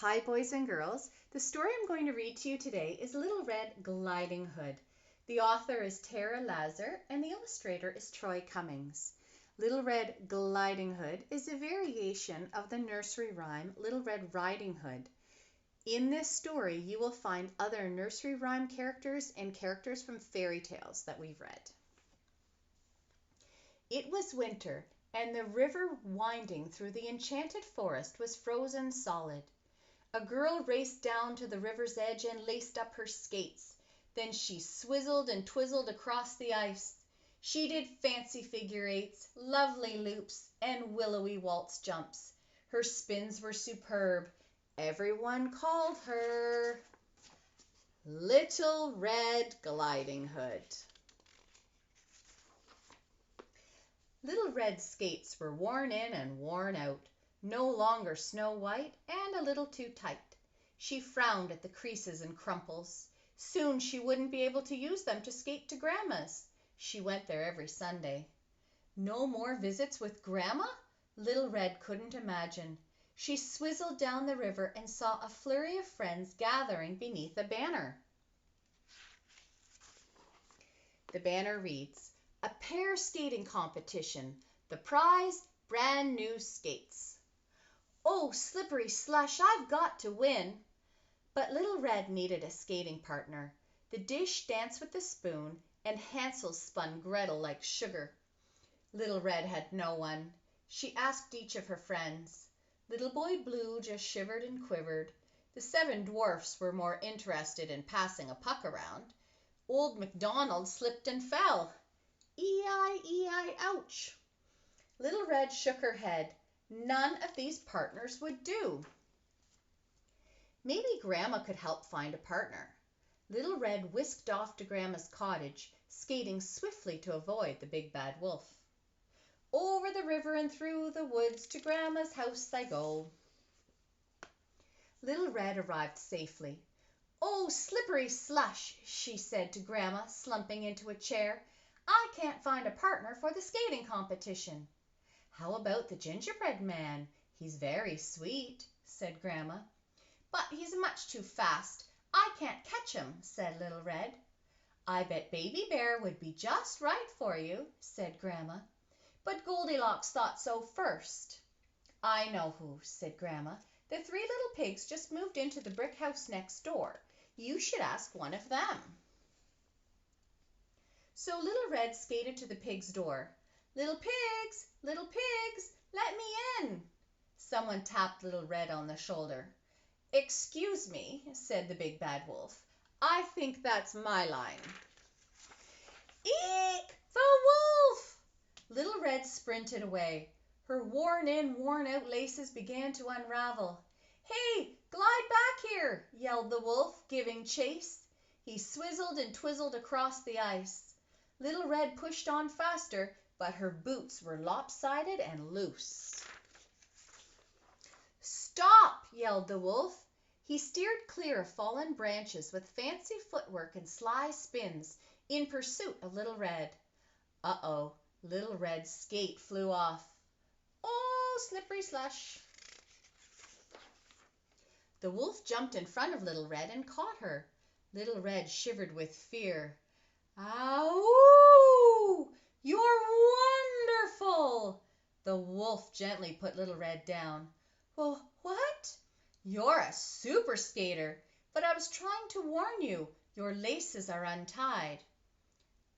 Hi, boys and girls. The story I'm going to read to you today is Little Red Gliding Hood. The author is Tara Lazar and the illustrator is Troy Cummings. Little Red Gliding Hood is a variation of the nursery rhyme Little Red Riding Hood. In this story, you will find other nursery rhyme characters and characters from fairy tales that we've read. It was winter, and the river winding through the enchanted forest was frozen solid. A girl raced down to the river's edge and laced up her skates. Then she swizzled and twizzled across the ice. She did fancy figure eights, lovely loops, and willowy waltz jumps. Her spins were superb. Everyone called her Little Red Gliding Hood. Little Red's skates were worn in and worn out, no longer snow white and a little too tight. She frowned at the creases and crumples. Soon she wouldn't be able to use them to skate to Grandma's. She went there every Sunday. No more visits with Grandma? Little Red couldn't imagine. She swizzled down the river and saw a flurry of friends gathering beneath a banner. The banner reads, "A pair skating competition. The prize, brand new skates." "Oh, Slippery Slush, I've got to win." But Little Red needed a skating partner. The dish danced with the spoon, and Hansel spun Gretel like sugar. Little Red had no one. She asked each of her friends. Little Boy Blue just shivered and quivered. The 7 dwarfs were more interested in passing a puck around. Old MacDonald slipped and fell. E-I, ouch. Little Red shook her head. None of these partners would do. Maybe Grandma could help find a partner. Little Red whisked off to Grandma's cottage, skating swiftly to avoid the big bad wolf. Over the river and through the woods to Grandma's house I go. Little Red arrived safely. "Oh, Slippery Slush," she said to Grandma, slumping into a chair. "I can't find a partner for the skating competition." "How about the gingerbread man? He's very sweet," said Grandma. "But he's much too fast. I can't catch him," said Little Red. "I bet Baby Bear would be just right for you," said Grandma. But Goldilocks thought so first. "I know who," said Grandma. "The 3 little pigs just moved into the brick house next door. You should ask one of them." So Little Red skated to the pig's door. Little pigs, let me in." Someone tapped Little Red on the shoulder. "Excuse me," said the big bad wolf. "I think that's my line." "Eek! The wolf!" Little Red sprinted away. Her worn-in, worn-out laces began to unravel. "Hey, glide back here!" yelled the wolf, giving chase. He swizzled and twizzled across the ice. Little Red pushed on faster, but her boots were lopsided and loose. "Stop!" yelled the wolf. He steered clear of fallen branches with fancy footwork and sly spins in pursuit of Little Red. Uh-oh, Little Red's skate flew off. "Oh, Slippery Slush." The wolf jumped in front of Little Red and caught her. Little Red shivered with fear. "Ow! You're wonderful!" The wolf gently put Little Red down. "Well, what?" "You're a super skater, but I was trying to warn you. Your laces are untied."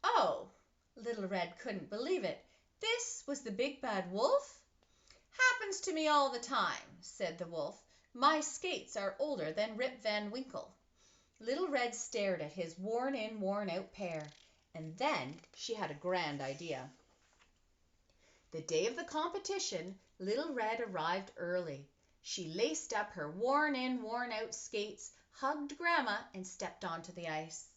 "Oh!" Little Red couldn't believe it. This was the big bad wolf? "Happens to me all the time," said the wolf. "My skates are older than Rip Van Winkle." Little Red stared at his worn-in, worn-out pair, and then she had a grand idea. The day of the competition, Little Red arrived early. She laced up her worn-in, worn-out skates, hugged Grandma, and stepped onto the ice.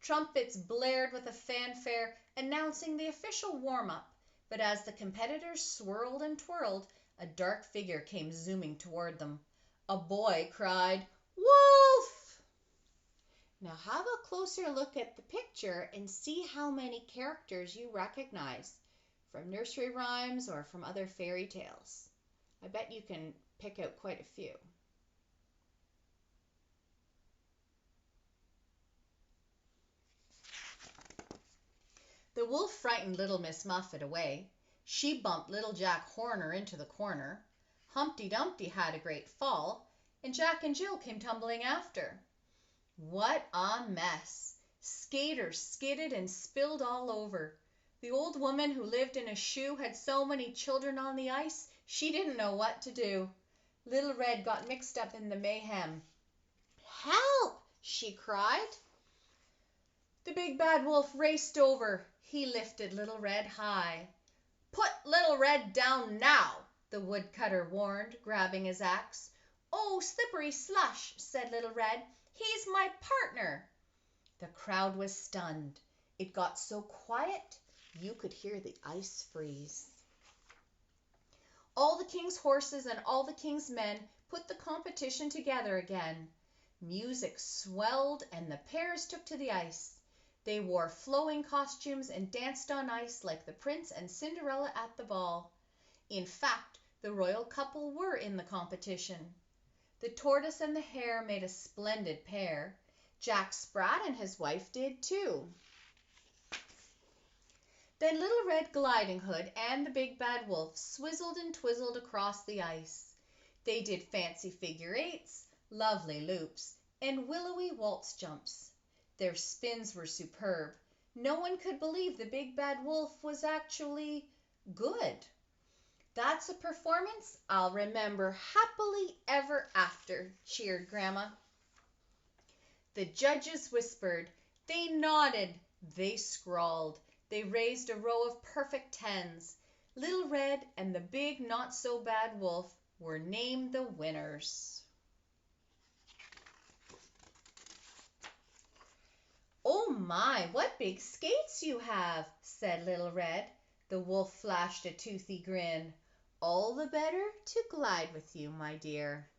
Trumpets blared with a fanfare announcing the official warm-up, but as the competitors swirled and twirled, a dark figure came zooming toward them. A boy cried, "Wolf!" Now have a closer look at the picture and see how many characters you recognize from nursery rhymes or from other fairy tales. I bet you can pick out quite a few. frightened little Miss Muffet away. She bumped little Jack Horner into the corner. Humpty Dumpty had a great fall, and Jack and Jill came tumbling after. What a mess! Skater skidded and spilled all over. The old woman who lived in a shoe had so many children on the ice, she didn't know what to do. Little Red got mixed up in the mayhem. "Help!" she cried. The big bad wolf raced over. He lifted Little Red high. "Put Little Red down now," the woodcutter warned, grabbing his axe. "Oh, Slippery Slush," said Little Red. "He's my partner." The crowd was stunned. It got so quiet you could hear the ice freeze. All the king's horses and all the king's men put the competition together again. Music swelled and the pairs took to the ice. They wore flowing costumes and danced on ice like the prince and Cinderella at the ball. In fact, the royal couple were in the competition. The tortoise and the hare made a splendid pair. Jack Sprat and his wife did too. Then Little Red Gliding Hood and the big bad wolf swizzled and twizzled across the ice. They did fancy figure eights, lovely loops, and willowy waltz jumps. Their spins were superb. No one could believe the big bad wolf was actually good. "That's a performance I'll remember happily ever after," cheered Grandma. The judges whispered. They nodded. They scrawled. They raised a row of perfect tens. Little Red and the big not-so-bad wolf were named the winners. "Oh my, what big skates you have," said Little Red. The wolf flashed a toothy grin. "All the better to glide with you, my dear."